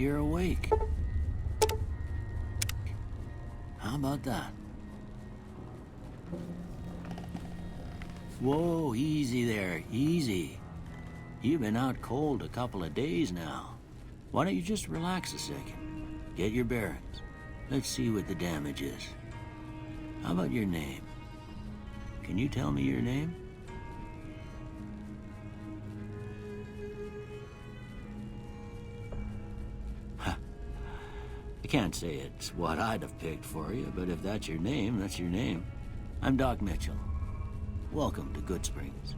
you're awake. How about that? Whoa, easy there, easy. You've been out cold a couple of days now. Why don't you just relax a second? Get your bearings. Let's see what the damage is. How about your name? Can you tell me your name? I can't say it's what I'd have picked for you, but if that's your name, that's your name. I'm Doc Mitchell. Welcome to Goodsprings.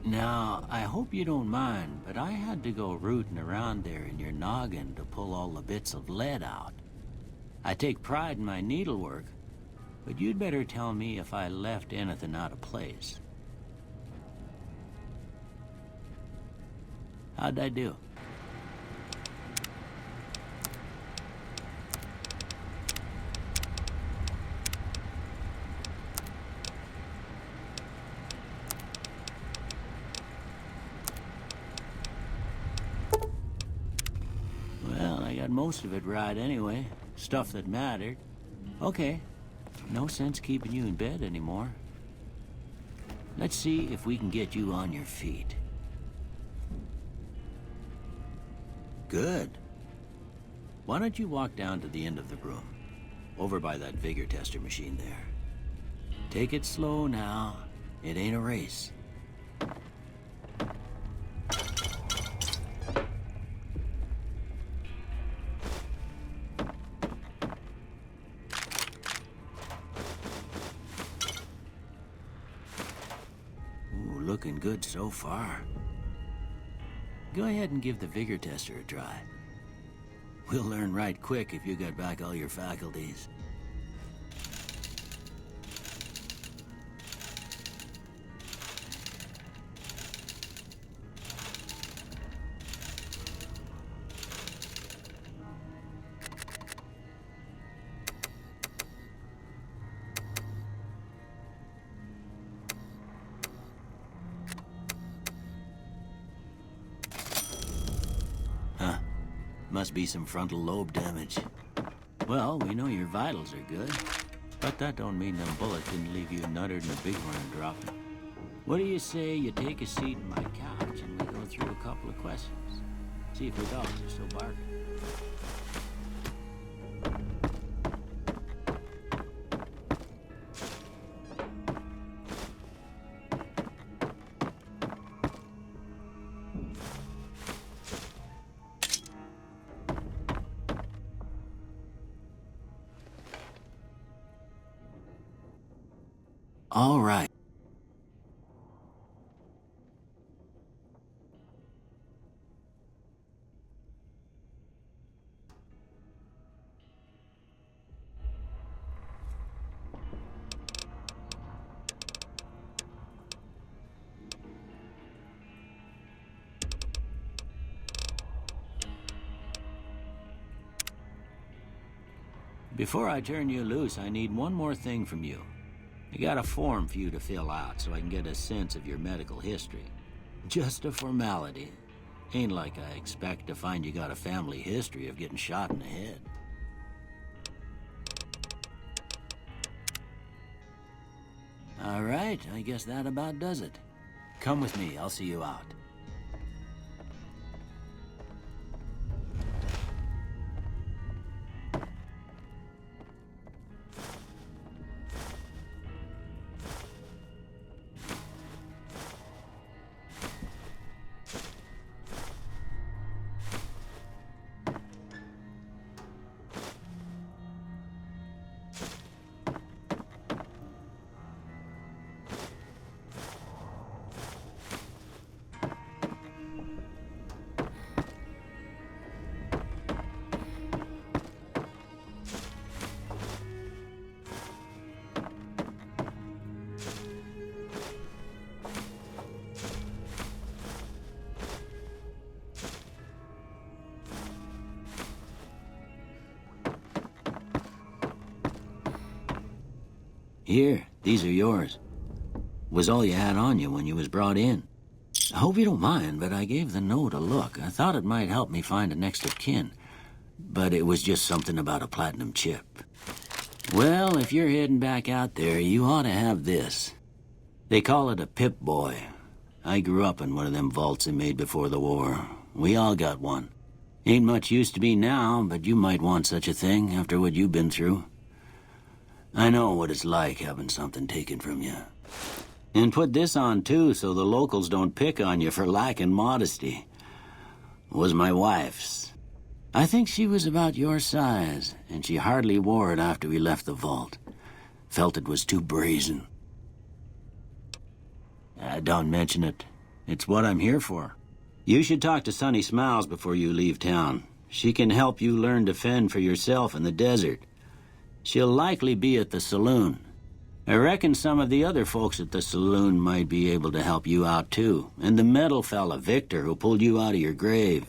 Now, I hope you don't mind, but I had to go rooting around there in your noggin to pull all the bits of lead out. I take pride in my needlework, but you'd better tell me if I left anything out of place. How'd I do? Well, I got most of it right anyway. Stuff that mattered. Okay. No sense keeping you in bed anymore. Let's see if we can get you on your feet. Good. Why don't you walk down to the end of the room? Over by that vigor tester machine there. Take it slow now. It ain't a race. Looking good so far. Go ahead and give the vigor tester a try. We'll learn right quick if you got back all your faculties. Must be some frontal lobe damage. Well, we know your vitals are good, but that don't mean them bullets didn't leave you nuttered and a bighorn dropping. What do you say you take a seat on my couch and we go through a couple of questions? See if your dogs are still barking. All right. Before I turn you loose, I need one more thing from you. I got a form for you to fill out so I can get a sense of your medical history. Just a formality. Ain't like I expect to find you got a family history of getting shot in the head. All right, I guess that about does it. Come with me, I'll see you out. Here, these are yours. Was all you had on you when you was brought in. I hope you don't mind, but I gave the note a look. I thought it might help me find a next of kin. but it was just something about a platinum chip. Well, if you're heading back out there, you ought to have this. They call it a Pip-Boy. I grew up in one of them vaults they made before the war. We all got one. Ain't much use to me now, but you might want such a thing after what you've been through. I know what it's like having something taken from you. And put this on, too, so the locals don't pick on you for lacking modesty. It was my wife's. I think she was about your size, and she hardly wore it after we left the vault. Felt it was too brazen. Don't mention it. It's what I'm here for. You should talk to Sunny Smiles before you leave town. She can help you learn to fend for yourself in the desert. She'll likely be at the saloon. I reckon some of the other folks at the saloon might be able to help you out, too. And the metal fella, Victor, who pulled you out of your grave.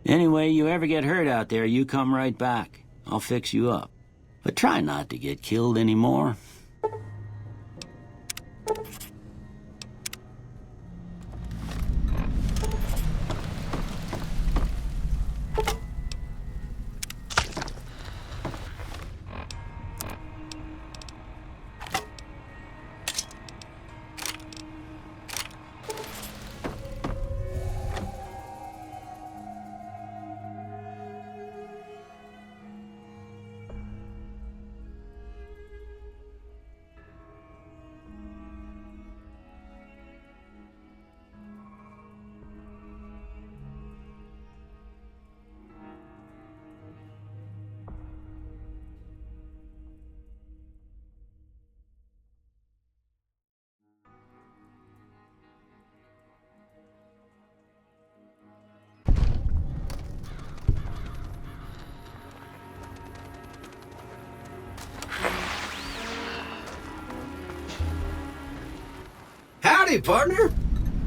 Anyway, you ever get hurt out there, you come right back. I'll fix you up. But try not to get killed anymore. Howdy, partner.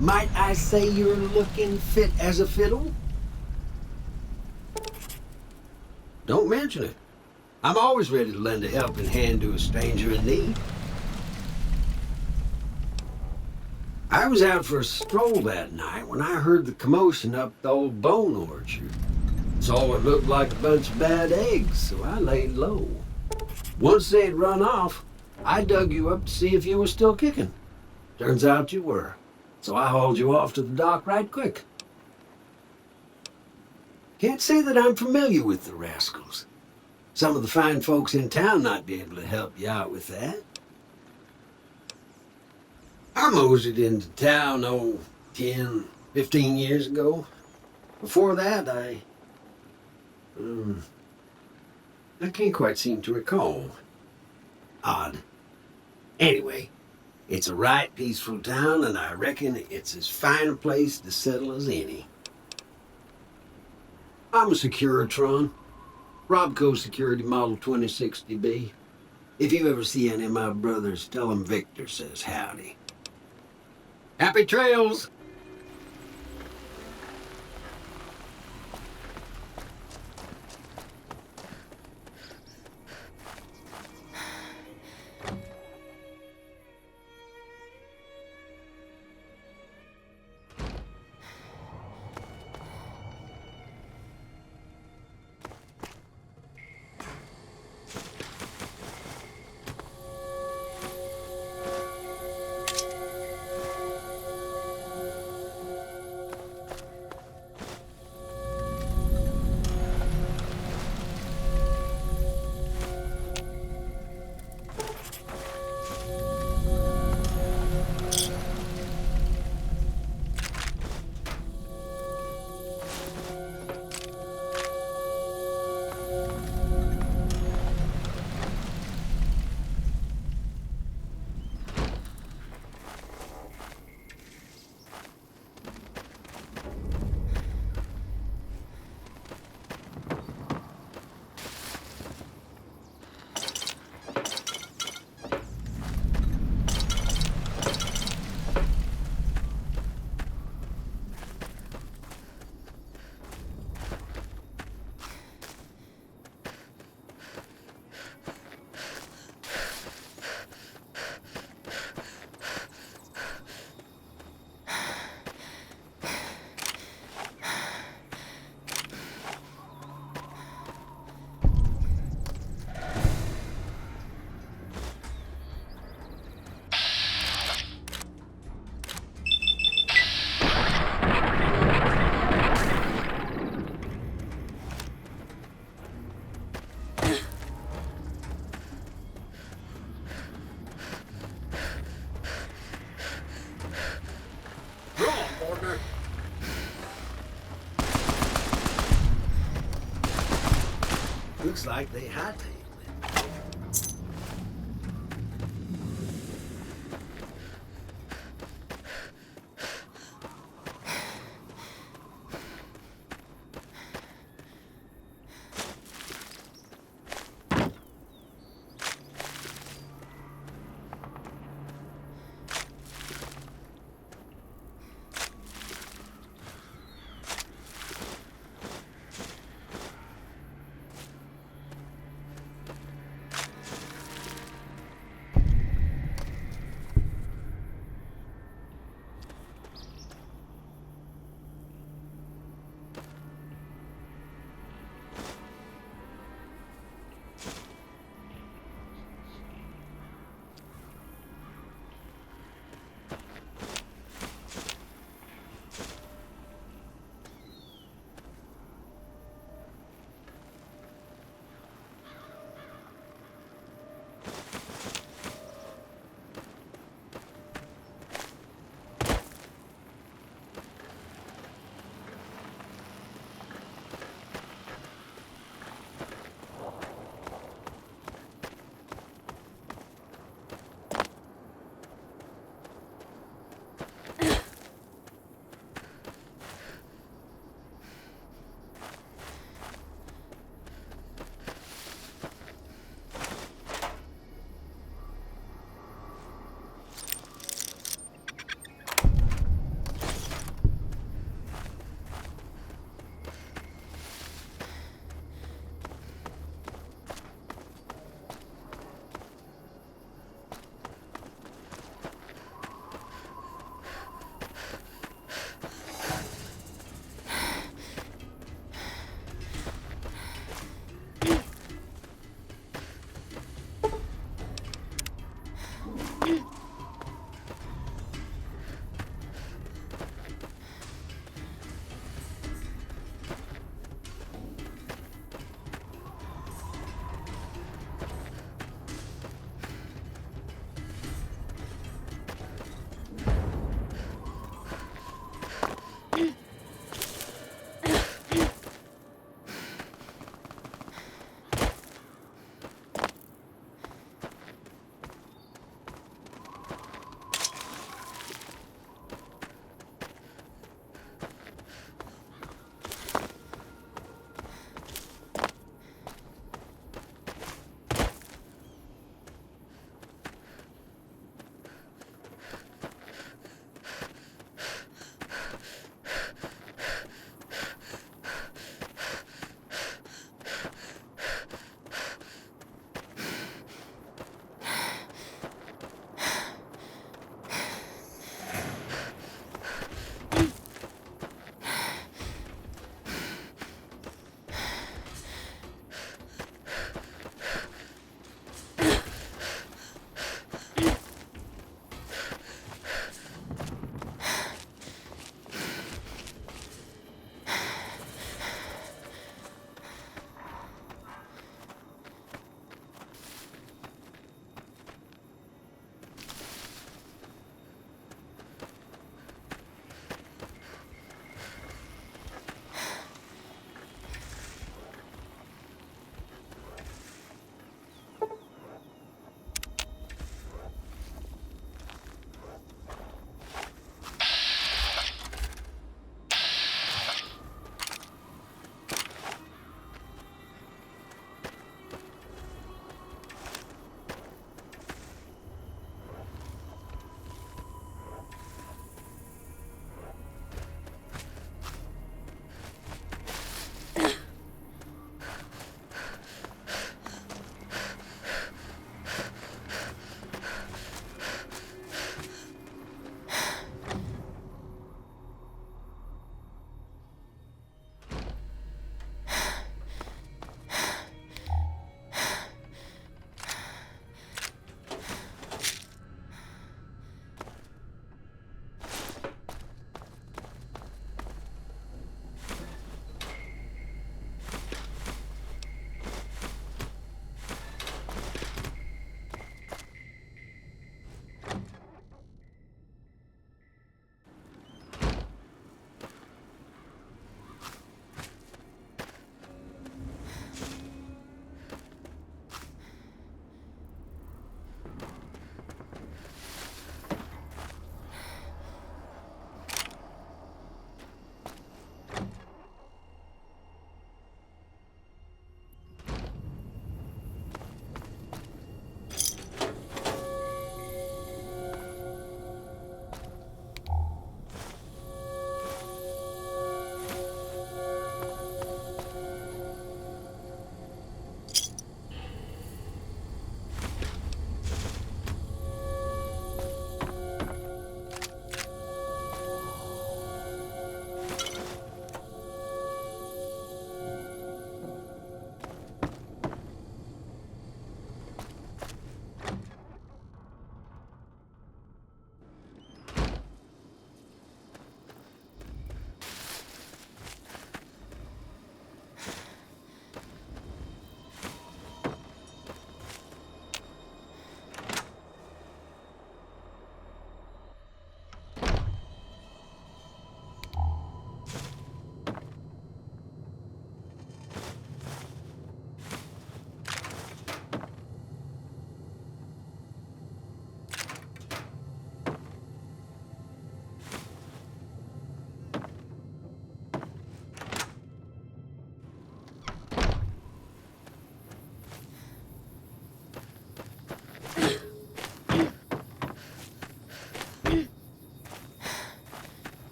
Might I say you're looking fit as a fiddle? Don't mention it. I'm always ready to lend a helping hand to a stranger in need. I was out for a stroll that night when I heard the commotion up the old bone orchard. Saw what looked like a bunch of bad eggs, so I laid low. Once they'd run off, I dug you up to see if you were still kicking. Turns out you were, so I hauled you off to the dock right quick. Can't say that I'm familiar with the rascals. Some of the fine folks in town might be able to help you out with that. I moseyed into town, 10, 15 years ago. Before that, I can't quite seem to recall. Odd. Anyway, it's a right peaceful town, and I reckon it's as fine a place to settle as any. I'm a Securitron. Robco Security Model 2060B. If you ever see any of my brothers, tell them Victor says howdy. Happy trails! Looks like they hightailed it.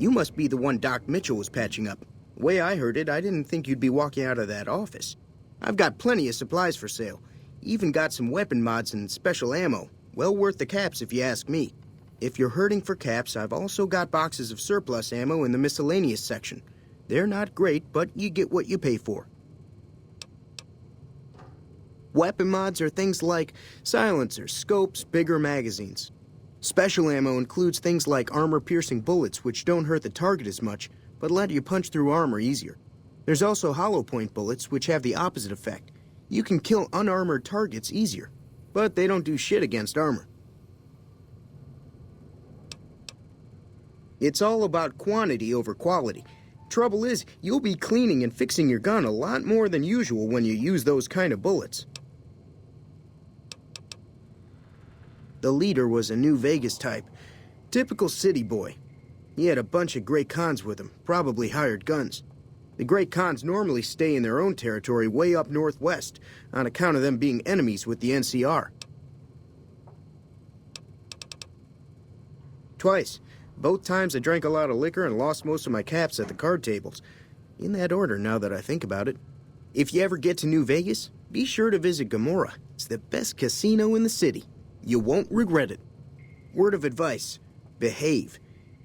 You must be the one Doc Mitchell was patching up. The way I heard it, I didn't think you'd be walking out of that office. I've got plenty of supplies for sale. Even got some weapon mods and special ammo. Well worth the caps if you ask me. If you're hurting for caps, I've also got boxes of surplus ammo in the miscellaneous section. They're not great, but you get what you pay for. Weapon mods are things like silencers, scopes, bigger magazines. Special ammo includes things like armor-piercing bullets, which don't hurt the target as much, but let you punch through armor easier. There's also hollow point bullets, which have the opposite effect. You can kill unarmored targets easier, but they don't do shit against armor. It's all about quantity over quality. Trouble is, you'll be cleaning and fixing your gun a lot more than usual when you use those kind of bullets. The leader was a New Vegas type. Typical city boy. He had a bunch of Great Khans with him, probably hired guns. The Great Khans normally stay in their own territory way up northwest, on account of them being enemies with the NCR. Twice. Both times I drank a lot of liquor and lost most of my caps at the card tables. In that order, now that I think about it. If you ever get to New Vegas, be sure to visit Gomorrah. It's the best casino in the city. You won't regret it. Word of advice, behave.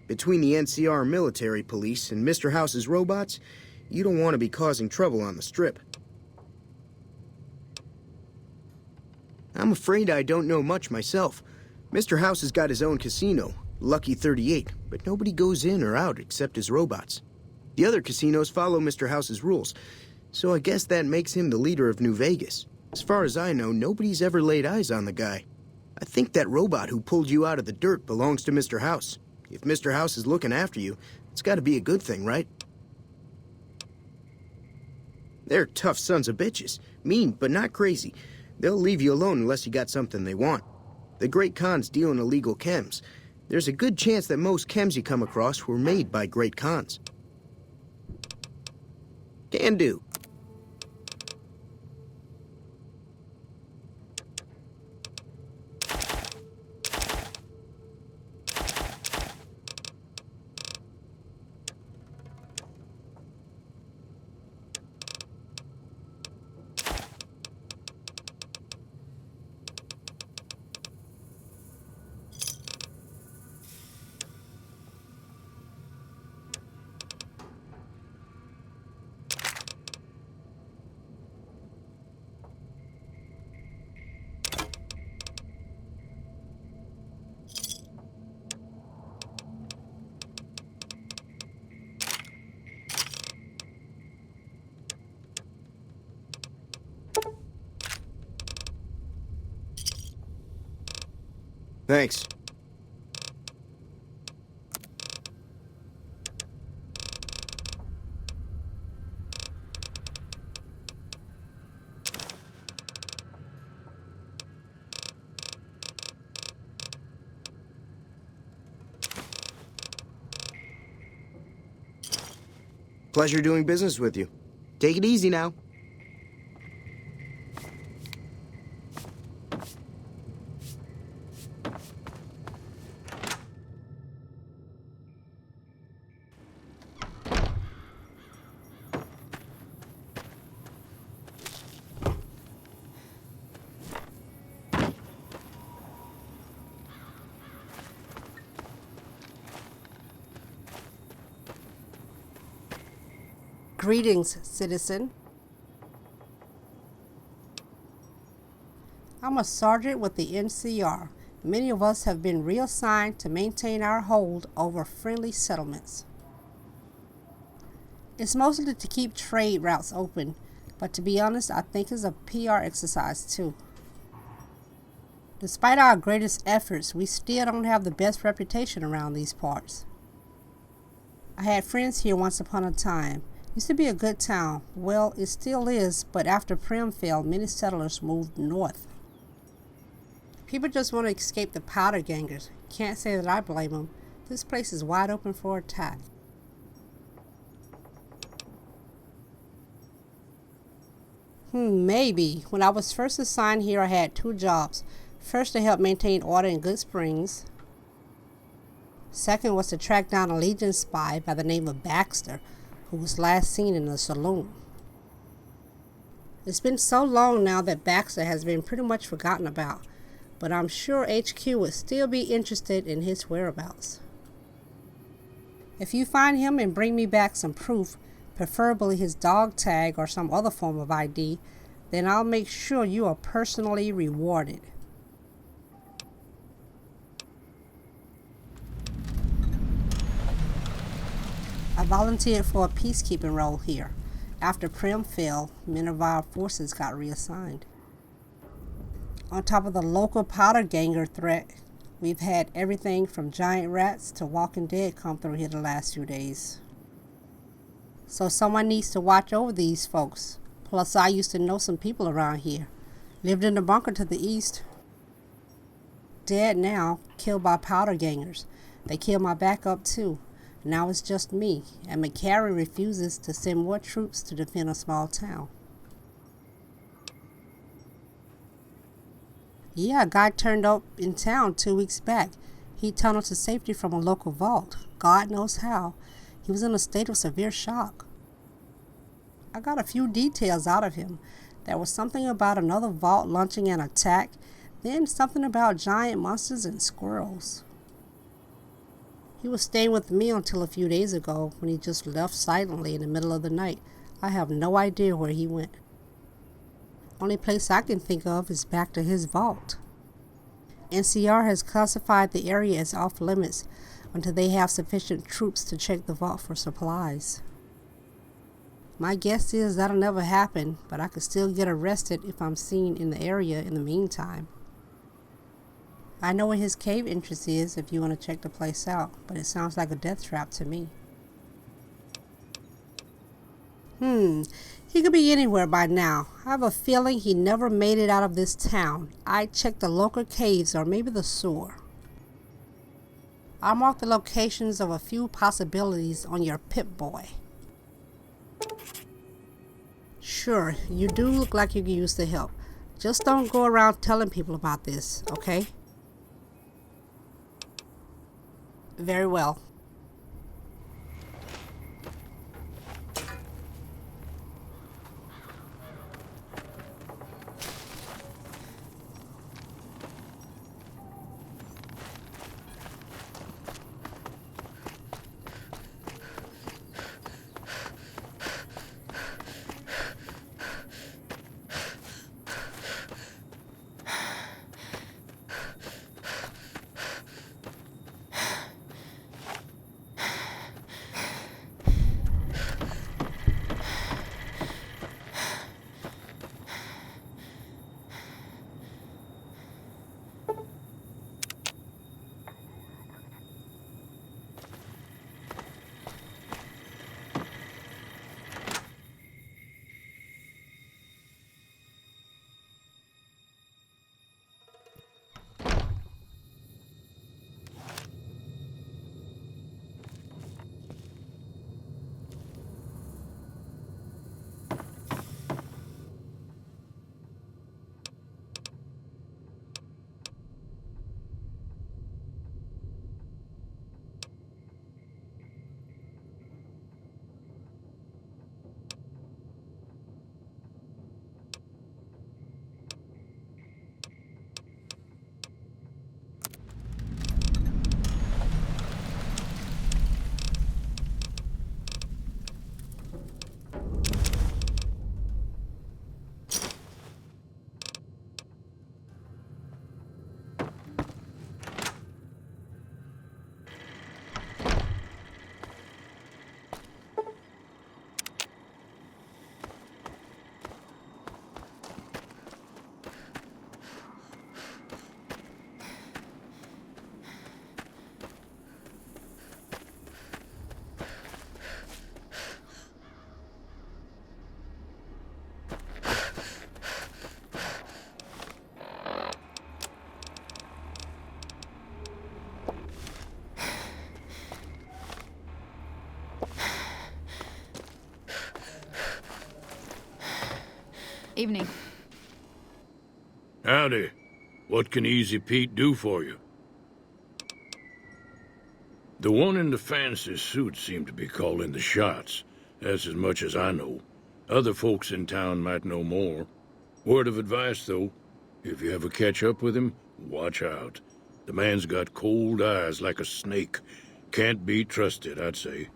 Between the NCR military police and Mr. House's robots, you don't want to be causing trouble on the Strip. I'm afraid I don't know much myself. Mr. House has got his own casino, Lucky 38, but nobody goes in or out except his robots. The other casinos follow Mr. House's rules, so I guess that makes him the leader of New Vegas. As far as I know, nobody's ever laid eyes on the guy. I think that robot who pulled you out of the dirt belongs to Mr. House. If Mr. House is looking after you, it's got to be a good thing, right? They're tough sons of bitches. Mean, but not crazy. They'll leave you alone unless you got something they want. The Great Khans deal in illegal chems. There's a good chance that most chems you come across were made by Great Khans. Can do. Thanks. Pleasure doing business with you. Take it easy now. Greetings, citizen. I'm a sergeant with the NCR. Many of us have been reassigned to maintain our hold over friendly settlements. It's mostly to keep trade routes open, but to be honest, I think it's a PR exercise too. Despite our greatest efforts, we still don't have the best reputation around these parts. I had friends here once upon a time. Used to be a good town. Well, it still is, but after Prim fell, many settlers moved north. People just want to escape the powder gangers. Can't say that I blame them. This place is wide open for attack. Maybe. When I was first assigned here, I had two jobs. First, to help maintain order in Good Springs. Second was to track down a Legion spy by the name of Baxter, who was last seen in the saloon. It's been so long now that Baxter has been pretty much forgotten about, but I'm sure HQ would still be interested in his whereabouts. If you find him and bring me back some proof, preferably his dog tag or some other form of ID, then I'll make sure you are personally rewarded. I volunteered for a peacekeeping role here. After Prim fell, men of our forces got reassigned. On top of the local powder ganger threat, we've had everything from giant rats to Walking Dead come through here the last few days. So someone needs to watch over these folks. Plus, I used to know some people around here. Lived in the bunker to the east. Dead now, killed by powder gangers. They killed my backup too. Now it's just me, and McCary refuses to send more troops to defend a small town. Yeah, a guy turned up in town 2 weeks back. He tunneled to safety from a local vault. God knows how. He was in a state of severe shock. I got a few details out of him. There was something about another vault launching an attack, then something about giant monsters and squirrels. He was staying with me until a few days ago when he just left silently in the middle of the night. I have no idea where he went. Only place I can think of is back to his vault. NCR has classified the area as off limits until they have sufficient troops to check the vault for supplies. My guess is that'll never happen, but I could still get arrested if I'm seen in the area in the meantime. I know where his cave entrance is if you want to check the place out, but it sounds like a death trap to me. He could be anywhere by now. I have a feeling he never made it out of this town. I checked the local caves or maybe the sewer. I'll mark the locations of a few possibilities on your Pip-Boy. Sure, you do look like you could use the help. Just don't go around telling people about this, okay? Very well. Evening. Howdy. What can Easy Pete do for you? The one in the fancy suit seemed to be calling the shots. That's as much as I know. Other folks in town might know more. Word of advice, though. If you ever catch up with him, watch out. The man's got cold eyes like a snake. Can't be trusted, I'd say.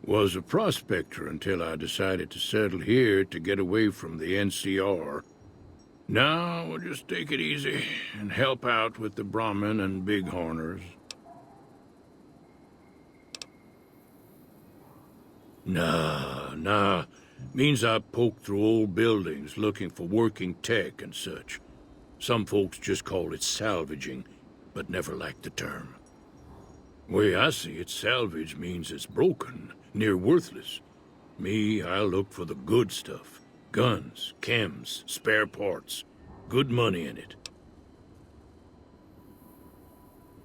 Was a prospector until I decided to settle here to get away from the NCR. Now we'll just take it easy and help out with the Brahmin and Bighorners. Nah. Means I poke through old buildings looking for working tech and such. Some folks just call it salvaging, but never liked the term. Way I see it, salvage means it's broken, near worthless. Me, I look for the good stuff. Guns, chems, spare parts. Good money in it.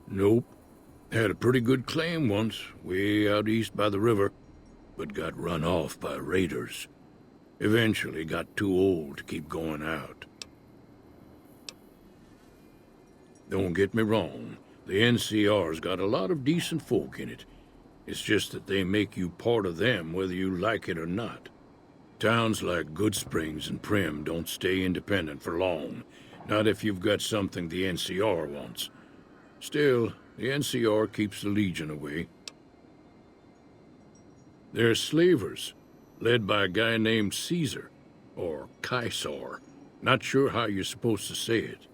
Nope. Had a pretty good claim once, way out east by the river, but got run off by raiders. Eventually got too old to keep going out. Don't get me wrong, the NCR's got a lot of decent folk in it. It's just that they make you part of them whether you like it or not. Towns like Goodsprings and Primm don't stay independent for long, not if you've got something the NCR wants. Still, the NCR keeps the Legion away. They're slavers, led by a guy named Caesar, or Caesar. Not sure how you're supposed to say it.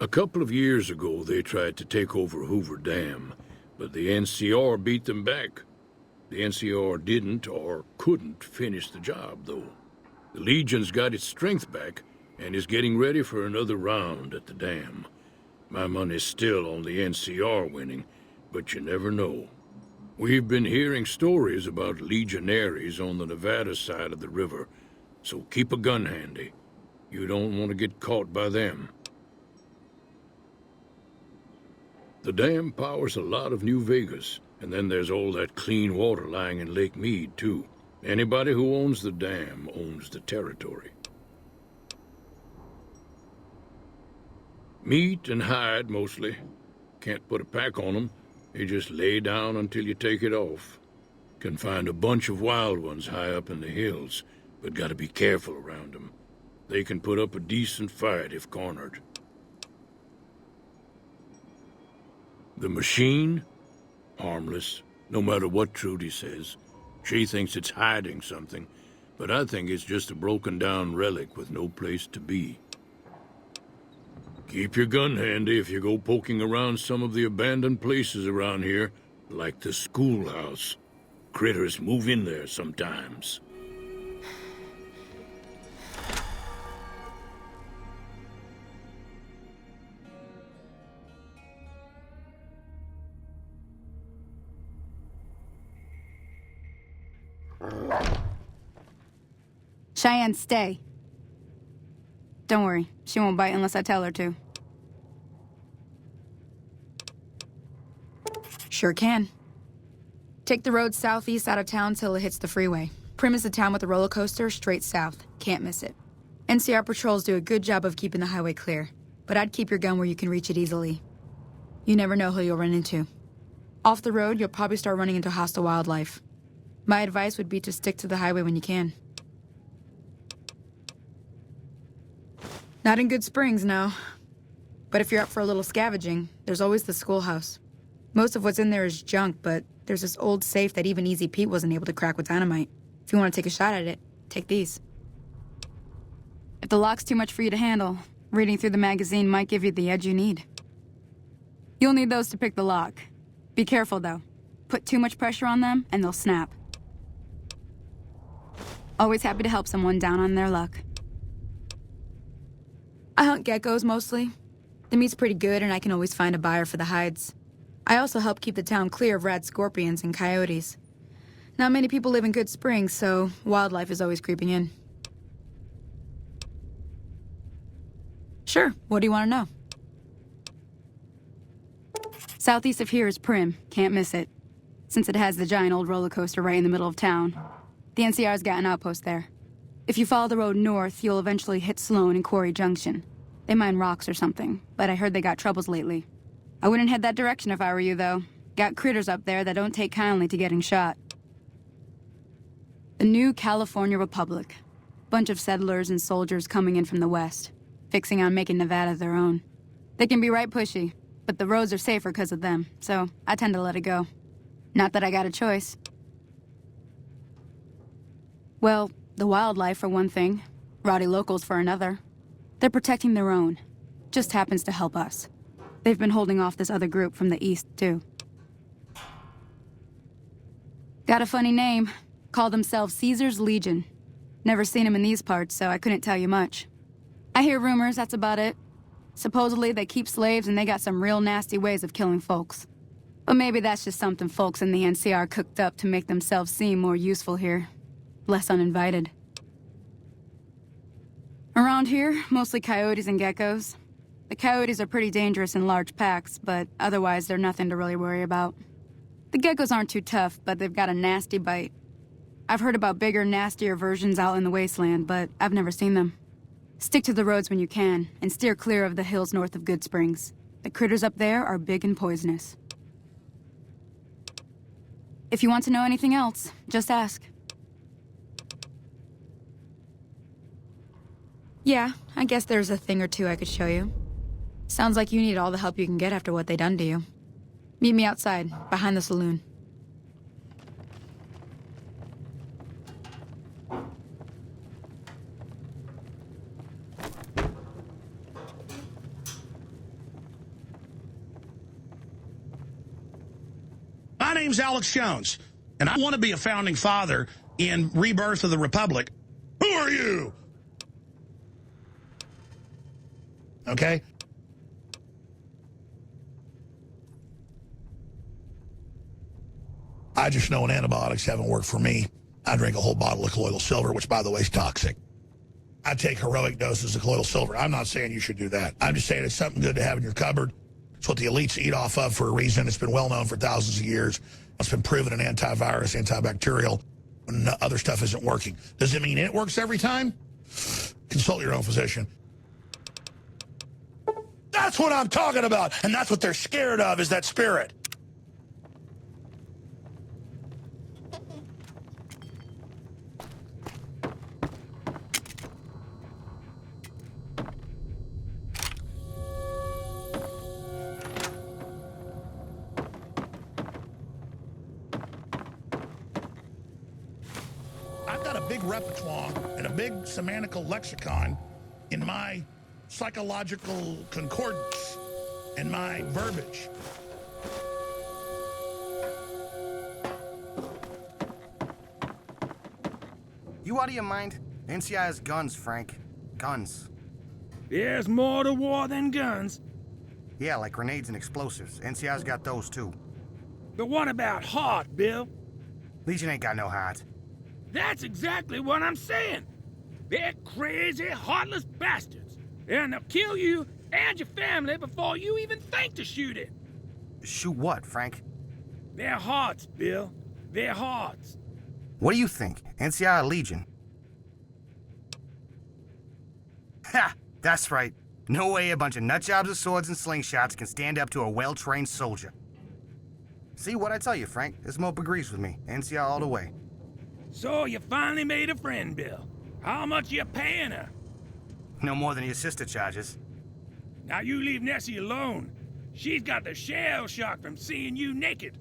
A couple of years ago, they tried to take over Hoover Dam, but the NCR beat them back. The NCR didn't or couldn't finish the job, though. The Legion's got its strength back and is getting ready for another round at the dam. My money's still on the NCR winning, but you never know. We've been hearing stories about legionaries on the Nevada side of the river, so keep a gun handy. You don't want to get caught by them. The dam powers a lot of New Vegas, and then there's all that clean water lying in Lake Mead, too. Anybody who owns the dam owns the territory. Meat and hide, mostly. Can't put a pack on them. You just lay down until you take it off. Can find a bunch of wild ones high up in the hills, but gotta be careful around them. They can put up a decent fight if cornered. The machine? Harmless, no matter what Trudy says. She thinks it's hiding something, but I think it's just a broken-down relic with no place to be. Keep your gun handy if you go poking around some of the abandoned places around here, like the schoolhouse. Critters move in there sometimes. Cheyenne, stay. Don't worry, she won't bite unless I tell her to. Sure can. Take the road southeast out of town till it hits the freeway. Primm is the town with the roller coaster straight south. Can't miss it. NCR patrols do a good job of keeping the highway clear, but I'd keep your gun where you can reach it easily. You never know who you'll run into. Off the road, you'll probably start running into hostile wildlife. My advice would be to stick to the highway when you can. Not in Goodsprings, no. But if you're up for a little scavenging, there's always the schoolhouse. Most of what's in there is junk, but there's this old safe that even Easy Pete wasn't able to crack with dynamite. If you want to take a shot at it, take these. If the lock's too much for you to handle, reading through the magazine might give you the edge you need. You'll need those to pick the lock. Be careful, though. Put too much pressure on them, and they'll snap. Always happy to help someone down on their luck. I hunt geckos, mostly. The meat's pretty good, and I can always find a buyer for the hides. I also help keep the town clear of rat scorpions and coyotes. Not many people live in Goodsprings, so wildlife is always creeping in. Sure, what do you want to know? Southeast of here is Primm, can't miss it. Since it has the giant old roller coaster right in the middle of town. The NCR's got an outpost there. If you follow the road north, you'll eventually hit Sloan and Quarry Junction. They mine rocks or something, but I heard they got troubles lately. I wouldn't head that direction if I were you, though. Got critters up there that don't take kindly to getting shot. The new California Republic. Bunch of settlers and soldiers coming in from the west, fixing on making Nevada their own. They can be right pushy, but the roads are safer because of them, so I tend to let it go. Not that I got a choice. Well, the wildlife for one thing, rowdy locals for another. They're protecting their own. Just happens to help us. They've been holding off this other group from the east, too. Got a funny name. Call themselves Caesar's Legion. Never seen them in these parts, so I couldn't tell you much. I hear rumors, that's about it. Supposedly they keep slaves and they got some real nasty ways of killing folks. But maybe that's just something folks in the NCR cooked up to make themselves seem more useful here. Less uninvited. Around here, mostly coyotes and geckos. The coyotes are pretty dangerous in large packs, but otherwise they're nothing to really worry about. The geckos aren't too tough, but they've got a nasty bite. I've heard about bigger, nastier versions out in the wasteland, but I've never seen them. Stick to the roads when you can, and steer clear of the hills north of Good Springs. The critters up there are big and poisonous. If you want to know anything else, just ask. Yeah, I guess there's a thing or two I could show you. Sounds like you need all the help you can get after what they done to you. Meet me outside, behind the saloon. My name's Alex Jones, and I want to be a founding father in Rebirth of the Republic. Who are you? Okay? I just know when antibiotics haven't worked for me, I drink a whole bottle of colloidal silver, which, by the way, is toxic. I take heroic doses of colloidal silver. I'm not saying you should do that. I'm just saying it's something good to have in your cupboard. It's what the elites eat off of for a reason. It's been well known for thousands of years. It's been proven an antivirus, antibacterial, when other stuff isn't working. Does it mean it works every time? Consult your own physician. That's what I'm talking about, and that's what they're scared of, is that spirit. I've got a big repertoire and a big semantical lexicon in my psychological concordance and my verbiage. You out of your mind? NCI has guns, Frank. Guns. There's more to war than guns. Yeah, like grenades and explosives. NCI's got those too. But what about heart, Bill? Legion ain't got no heart. That's exactly what I'm saying. They're crazy, heartless bastards. And they'll kill you and your family before you even think to shoot it. Shoot what, Frank? Their hearts, Bill. Their hearts. What do you think? NCI or Legion? Ha! That's right. No way a bunch of nutjobs with swords and slingshots can stand up to a well-trained soldier. See what I tell you, Frank? This mope agrees with me. NCI all the way. So you finally made a friend, Bill. How much you paying her? No more than your sister charges. Now you leave Nessie alone. She's got the shell shock from seeing you naked.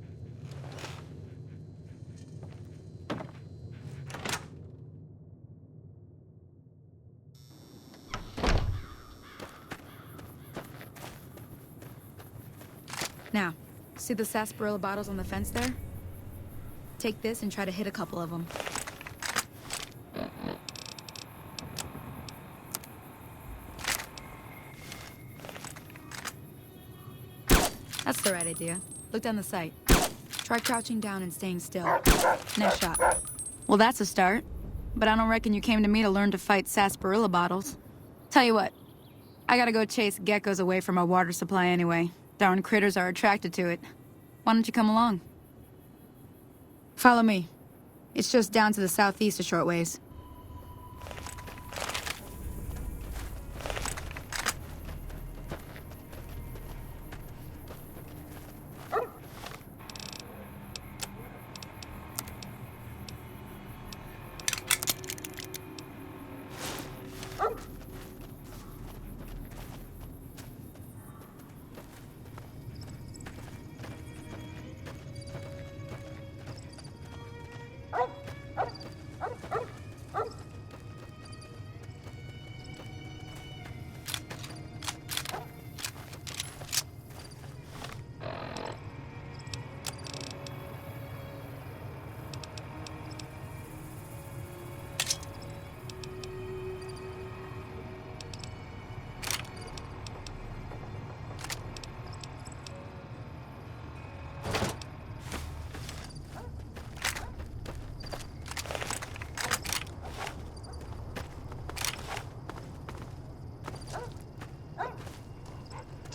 Now, see the sarsaparilla bottles on the fence there? Take this and try to hit a couple of them. That's the right idea. Look down the sight. Try crouching down and staying still. Nice shot. Well, that's a start. But I don't reckon you came to me to learn to fight sarsaparilla bottles. Tell you what, I gotta go chase geckos away from our water supply anyway. Darn critters are attracted to it. Why don't you come along? Follow me. It's just down to the southeast a short ways.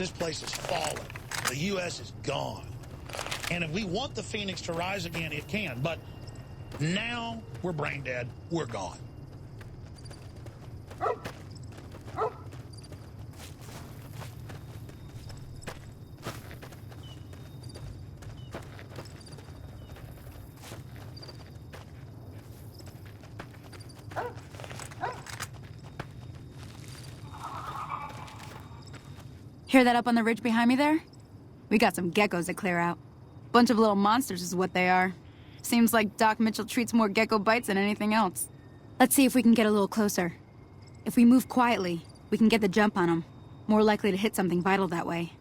this place is falling. The U.S. is gone. And if we want the Phoenix to rise again, it can. But now we're brain dead. We're gone. Hear that up on the ridge behind me there? We got some geckos to clear out. Bunch of little monsters is what they are. Seems like Doc Mitchell treats more gecko bites than anything else. Let's see if we can get a little closer. If we move quietly, we can get the jump on them. More likely to hit something vital that way.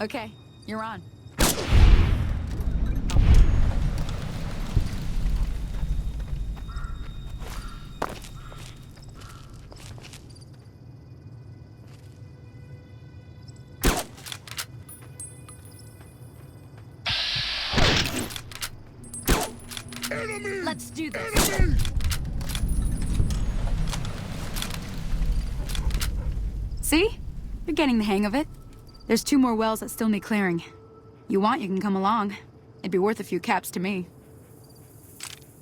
Okay, you're on. Let's do this. See? You're getting the hang of it. There's 2 more wells that still need clearing. You want, you can come along. It'd be worth a few caps to me.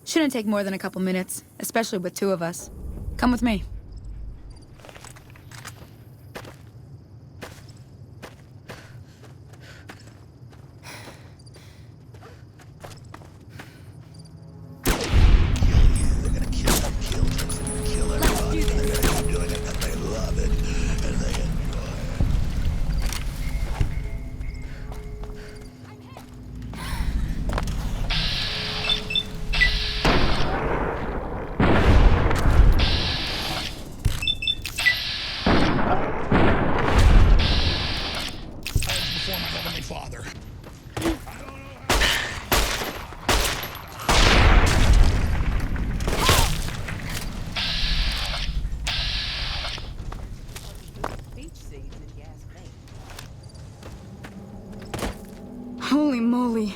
Shouldn't take more than a couple minutes, especially with 2 of us. Come with me. Holy moly.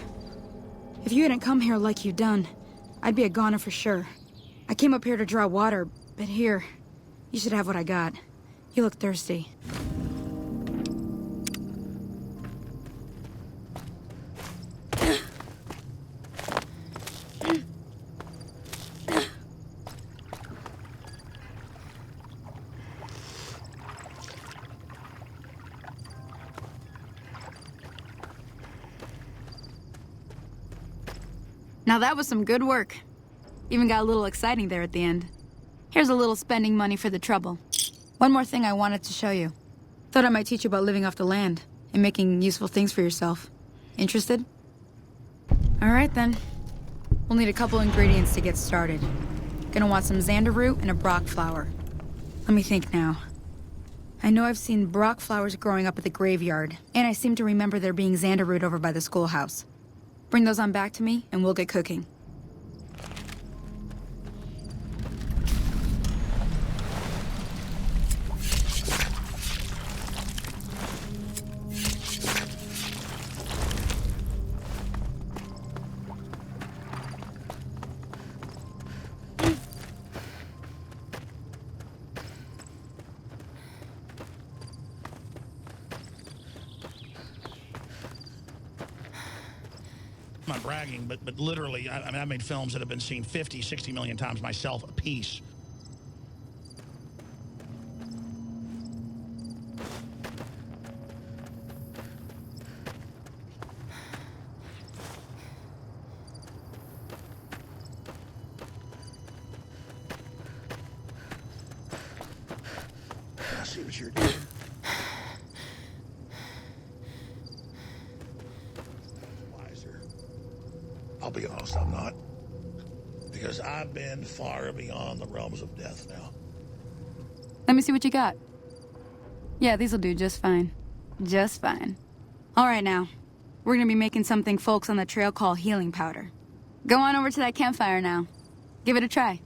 If you hadn't come here like you done, I'd be a goner for sure. I came up here to draw water, but here, you should have what I got. You look thirsty. Now that was some good work. Even got a little exciting there at the end. Here's a little spending money for the trouble. One more thing I wanted to show you. Thought I might teach you about living off the land and making useful things for yourself. Interested? All right then. We'll need a couple ingredients to get started. Gonna want some xander root and a brock flower. Let me think now. I know I've seen brock flowers growing up at the graveyard, and I seem to remember there being xander root over by the schoolhouse. Bring those on back to me, and we'll get cooking. I'm not bragging, but literally, I mean, I've made films that have been seen 50, 60 million times myself a piece. I see what you're doing. I'll be honest, I'm not. Because I've been far beyond the realms of death now. Let me see what you got. Yeah, these'll do just fine. Just fine. All right now. We're gonna be making something folks on the trail call healing powder. Go on over to that campfire now. Give it a try.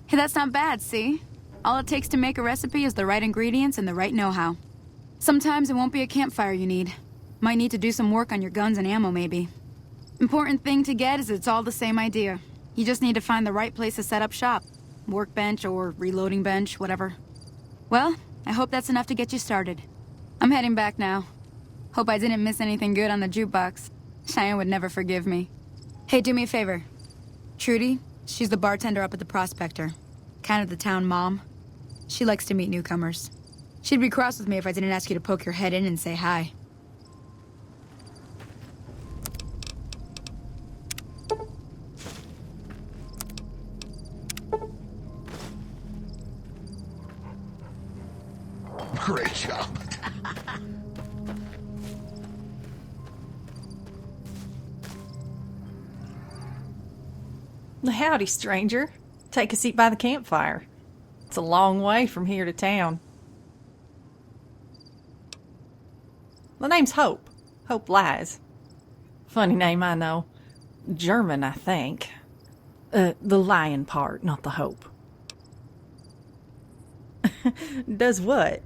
Hey, that's not bad, see? All it takes to make a recipe is the right ingredients and the right know-how. Sometimes it won't be a campfire you need. Might need to do some work on your guns and ammo, maybe. Important thing to get is it's all the same idea. You just need to find the right place to set up shop. Workbench or reloading bench, whatever. Well, I hope that's enough to get you started. I'm heading back now. Hope I didn't miss anything good on the jukebox. Cheyenne would never forgive me. Hey, do me a favor. Trudy, she's the bartender up at the Prospector. Kind of the town mom. She likes to meet newcomers. She'd be cross with me if I didn't ask you to poke your head in and say hi. Great job. Howdy, stranger. Take a seat by the campfire. It's a long way from here to town. My name's Hope. Hope Lies. Funny name, I know. German, I think. The lion part, not the hope. Does what?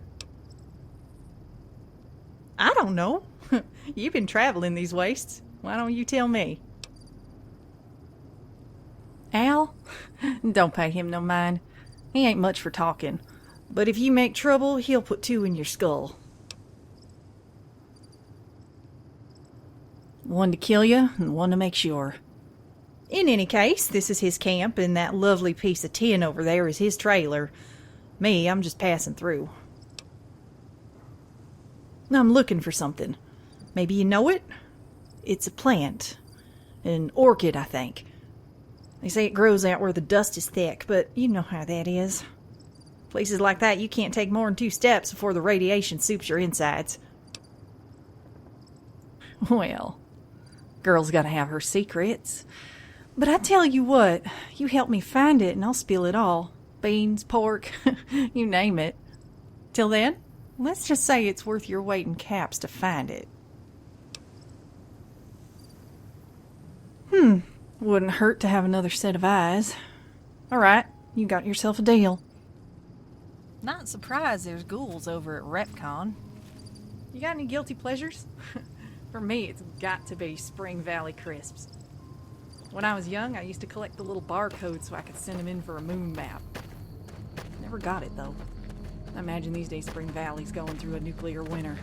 I don't know. You've been traveling these wastes. Why don't you tell me? Al? Don't pay him no mind. He ain't much for talking. But if you make trouble, he'll put two in your skull. One to kill you, and one to make sure. In any case, this is his camp, and that lovely piece of tin over there is his trailer. Me, I'm just passing through. I'm looking for something. Maybe you know it? It's a plant. An orchid, I think. They say it grows out where the dust is thick, but you know how that is. Places like that, you can't take more than 2 steps before the radiation soups your insides. Well, girl's gotta have her secrets. But I tell you what, you help me find it and I'll spill it all. Beans, pork, you name it. Till then, let's just say it's worth your weight in caps to find it. Wouldn't hurt to have another set of eyes. All right, you got yourself a deal. Not surprised there's ghouls over at RepCon. You got any guilty pleasures? For me, it's got to be Spring Valley crisps. When I was young, I used to collect the little barcodes so I could send them in for a moon map. Never got it, though. I imagine these days Spring Valley's going through a nuclear winter.